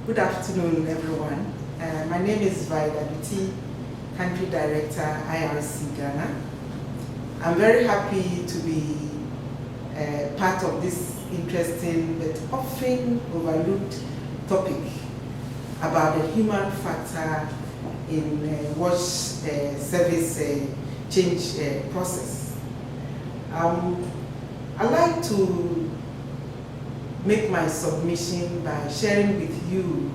Good afternoon, everyone. My name is Vida Duti, Country Director, IRC Ghana. I'm very happy to be part of this interesting but often overlooked topic about the human factor in wash service change process. I'd like to make my submission by sharing with you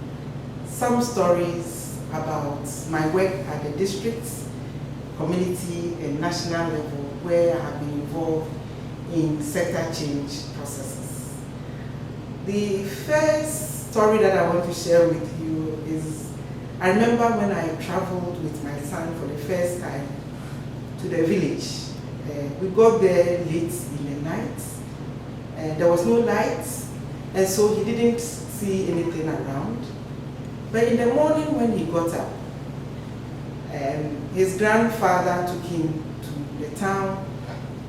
some stories about my work at the district, community, and national level where I have been involved in sector change processes. The first story that I want to share with you is, I remember when I traveled with my son for the first time to the village. We got there late in the night. There was no lights, and so he didn't see anything around. But in the morning when he got up, his grandfather took him to the town,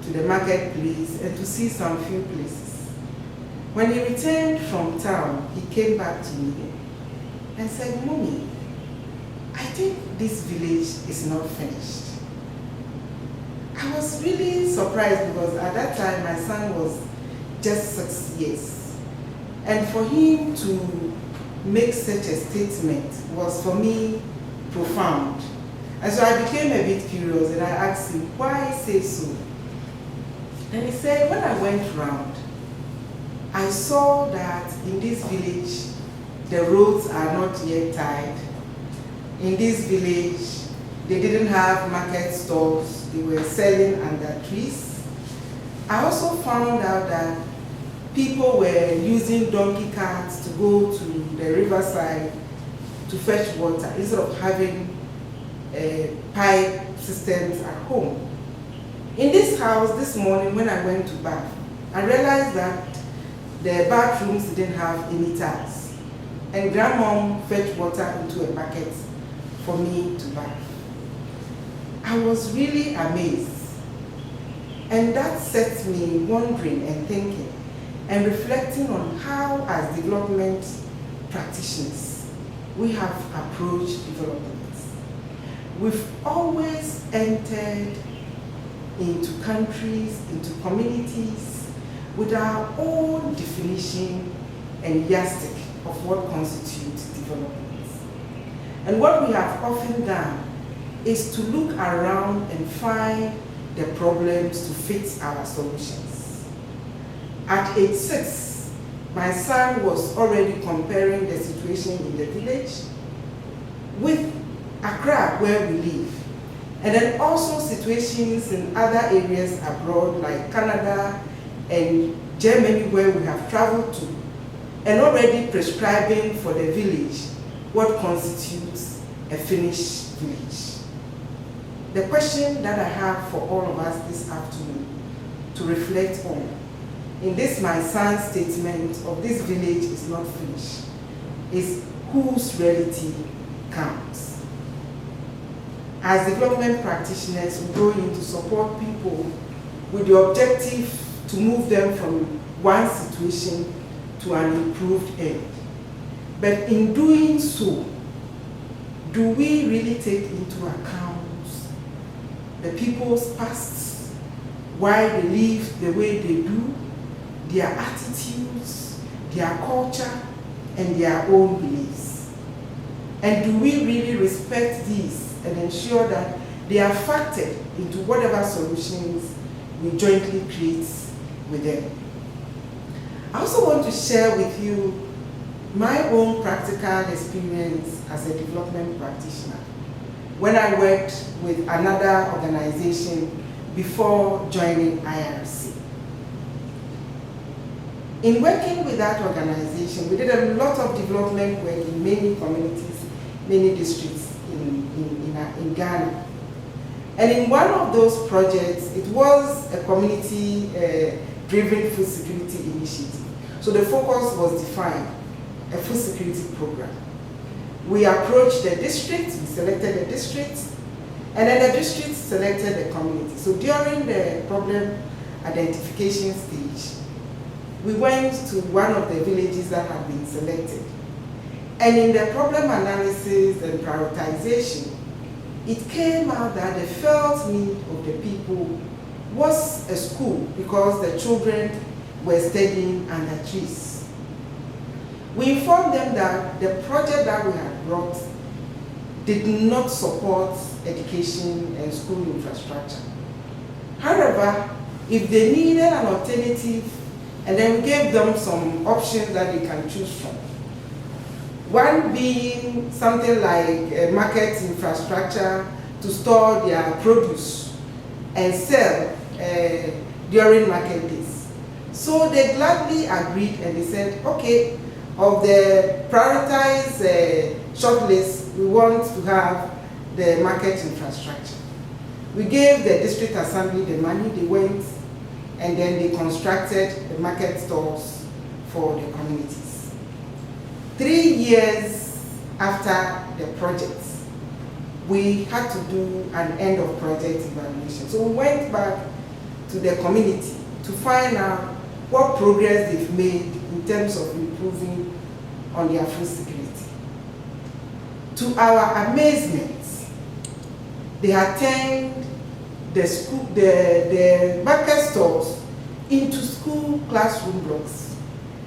to the marketplace, and to see some few places. When he returned from town, he came back to me and said, "Mommy, I think this village is not finished." I was really surprised because at that time my son was just 6 years. And for him to make such a statement was for me profound. And so I became a bit curious and I asked him, why say so? And he said, when I went round, I saw that in this village, the roads are not yet tied. In this village, they didn't have market stalls, they were selling under trees. I also found out that people were using donkey carts to go to the riverside to fetch water instead of having pipe systems at home. In this house this morning when I went to bath, I realized that the bathrooms didn't have any taps, and grandmom fetched water into a bucket for me to bath. I was really amazed, and that set me wondering and thinking and reflecting on how, as development practitioners, we have approached development. We've always entered into countries, into communities, with our own definition and yardstick of what constitutes development. And what we have often done is to look around and find the problems to fit our solutions. At age 6, my son was already comparing the situation in the village with Accra, where we live, and then also situations in other areas abroad like Canada and Germany, where we have traveled to, and already prescribing for the village what constitutes a finished village. The question that I have for all of us this afternoon to reflect on, in this my son's statement of this village is not finished, is whose reality counts. As development practitioners, we go in to support people with the objective to move them from one situation to an improved end. But in doing so, do we really take into account the people's past, why they live the way they do, their attitudes, their culture, and their own beliefs? And do we really respect these and ensure that they are factored into whatever solutions we jointly create with them? I also want to share with you my own practical experience as a development practitioner when I worked with another organization before joining IRC. In working with that organization, we did a lot of development work in many communities, many districts in Ghana. And in one of those projects, it was a community-driven food security initiative. So the focus was defined, a food security program. We approached the district, we selected the district, and then the district selected the community. So during the problem identification stage, we went to one of the villages that had been selected. And in the problem analysis and prioritization, it came out that the felt need of the people was a school because the children were studying under trees. We informed them that the project that we had brought did not support education and school infrastructure. However, if they needed an alternative, and then we gave them some options that they can choose from. One being something like a market infrastructure to store their produce and sell during market days. So they gladly agreed and they said, okay, of the prioritized shortlist, we want to have the market infrastructure. We gave the district assembly the money, they went and then they constructed the market stores for the communities. 3 years after the project, we had to do an end of project evaluation. So we went back to the community to find out what progress they've made in terms of improving on their food security. To our amazement, they had turned the market stores into school classroom blocks,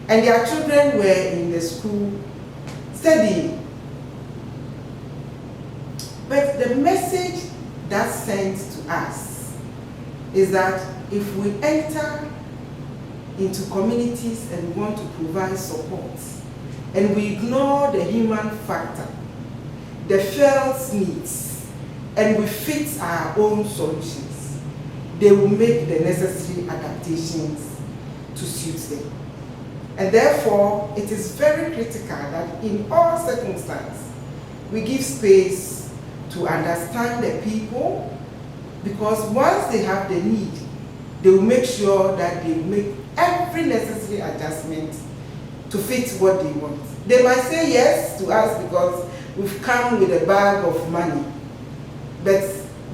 and their children were in the school studying. But the message that's sent to us is that if we enter into communities and want to provide support, and we ignore the human factor, the felt needs, and we fit our own solutions, they will make the necessary adaptations to suit them. And therefore, it is very critical that in all circumstances, we give space to understand the people, because once they have the need, they will make sure that they make every necessary adjustment to fit what they want. They might say yes to us because we've come with a bag of money, but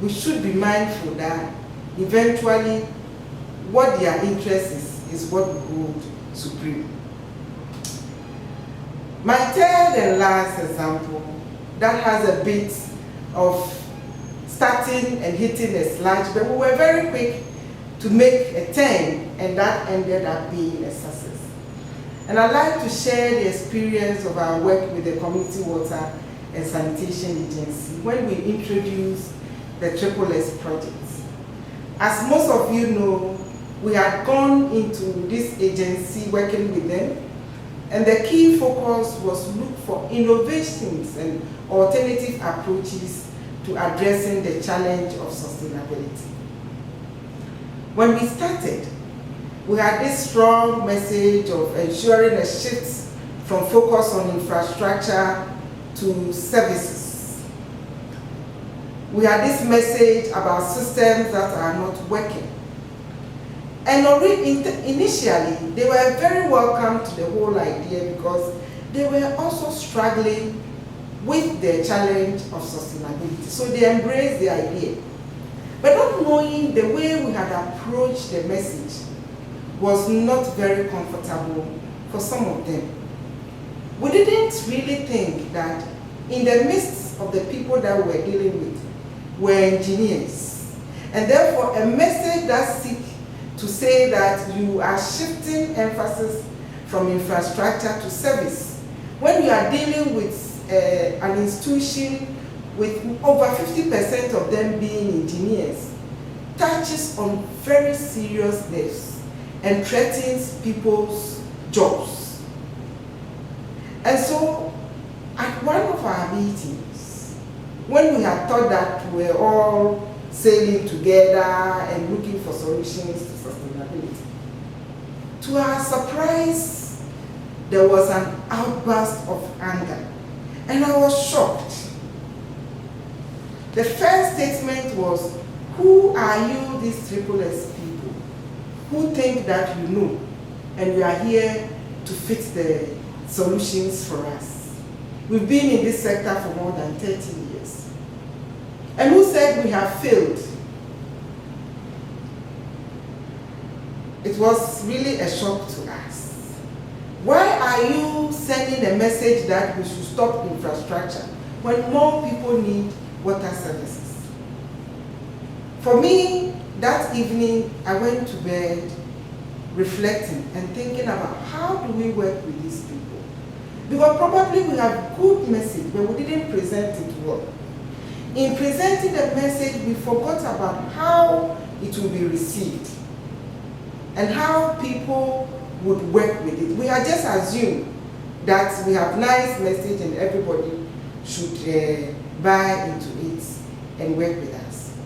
we should be mindful that eventually what their interest is what we hold supreme. My third and last example that has a bit of starting and hitting a sludge, but we were very quick to make a turn, and that ended up being a success. And I'd like to share the experience of our work with the Community Water and Sanitation Agency when we introduced the Triple S project. As most of you know, we had gone into this agency working with them, and the key focus was look for innovations and alternative approaches to addressing the challenge of sustainability. When we started, we had this strong message of ensuring a shift from focus on infrastructure to services. We had this message about systems that are not working. And initially, they were very welcome to the whole idea because they were also struggling with the challenge of sustainability. So they embraced the idea. But not knowing the way we had approached the message was not very comfortable for some of them. We didn't really think that in the midst of the people that we were dealing with were engineers. And therefore, a message that seeks to say that you are shifting emphasis from infrastructure to service. When you are dealing with an institution with over 50% of them being engineers, touches on very serious nerves and threatens people's jobs. And so, at one of our meetings, when we had thought that we were all sailing together and looking for solutions to sustainability, to our surprise, there was an outburst of anger, and I was shocked. The first statement was, who are you, these Triple S people, who think that you know, and you are here to fix the solutions for us? We've been in this sector for more than 30 years. And who said we have failed? It was really a shock to us. Why are you sending a message that we should stop infrastructure when more people need water services? For me, that evening, I went to bed reflecting and thinking about how do we work with these people? Because probably we have good message, but we didn't present it well. In presenting the message, we forgot about how it will be received and how people would work with it. We had just assumed that we have nice message and everybody should buy into it and work with us.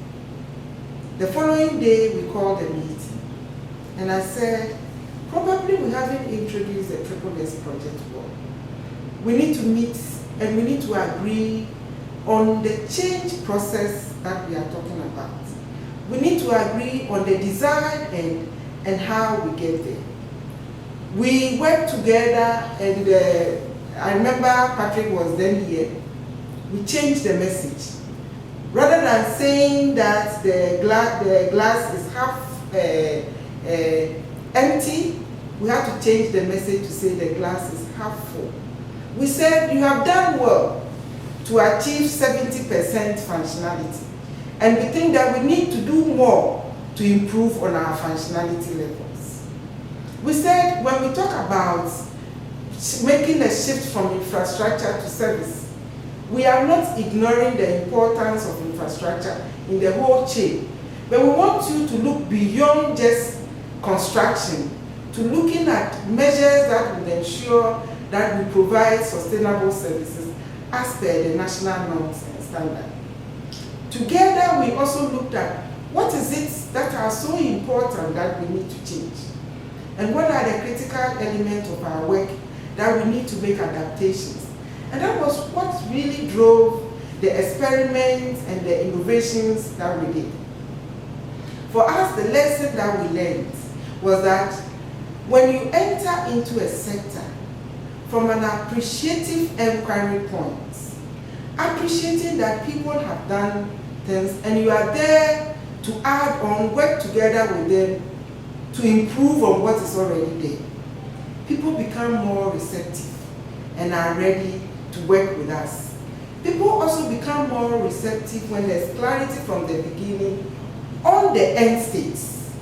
The following day, we called a meeting, and I said, probably we haven't introduced the Triple S project well. We need to meet and we need to agree on the change process that we are talking about. We need to agree on the design and how we get there. We worked together, and I remember Patrick was then here. We changed the message. Rather than saying that the glass is half empty, we had to change the message to say the glass is half full. We said, you have done well to achieve 70% functionality. And we think that we need to do more to improve on our functionality levels. We said, when we talk about making a shift from infrastructure to service, we are not ignoring the importance of infrastructure in the whole chain. But we want you to look beyond just construction to looking at measures that will ensure that we provide sustainable services as per the national norms and standards. Together, we also looked at what is it that are so important that we need to change, and what are the critical elements of our work that we need to make adaptations. And that was what really drove the experiments and the innovations that we did. For us, the lesson that we learned was that when you enter into a sector from an appreciative inquiry point, appreciating that people have done things and you are there to add on, work together with them to improve on what is already there, people become more receptive and are ready to work with us. People also become more receptive when there's clarity from the beginning on the end states.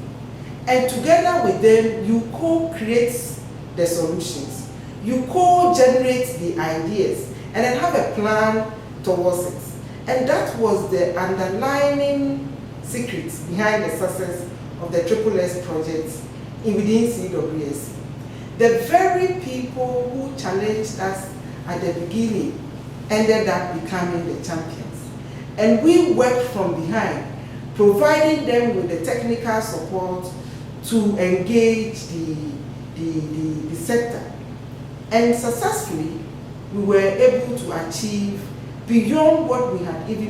And together with them, you co-create the solutions. You co-generate the ideas and then have a plan towards it. And that was the underlying secret behind the success of the Triple S project within CWSC. The very people who challenged us at the beginning ended up becoming the champions. And we worked from behind, providing them with the technical support to engage the sector. And successfully, we were able to achieve beyond what we had even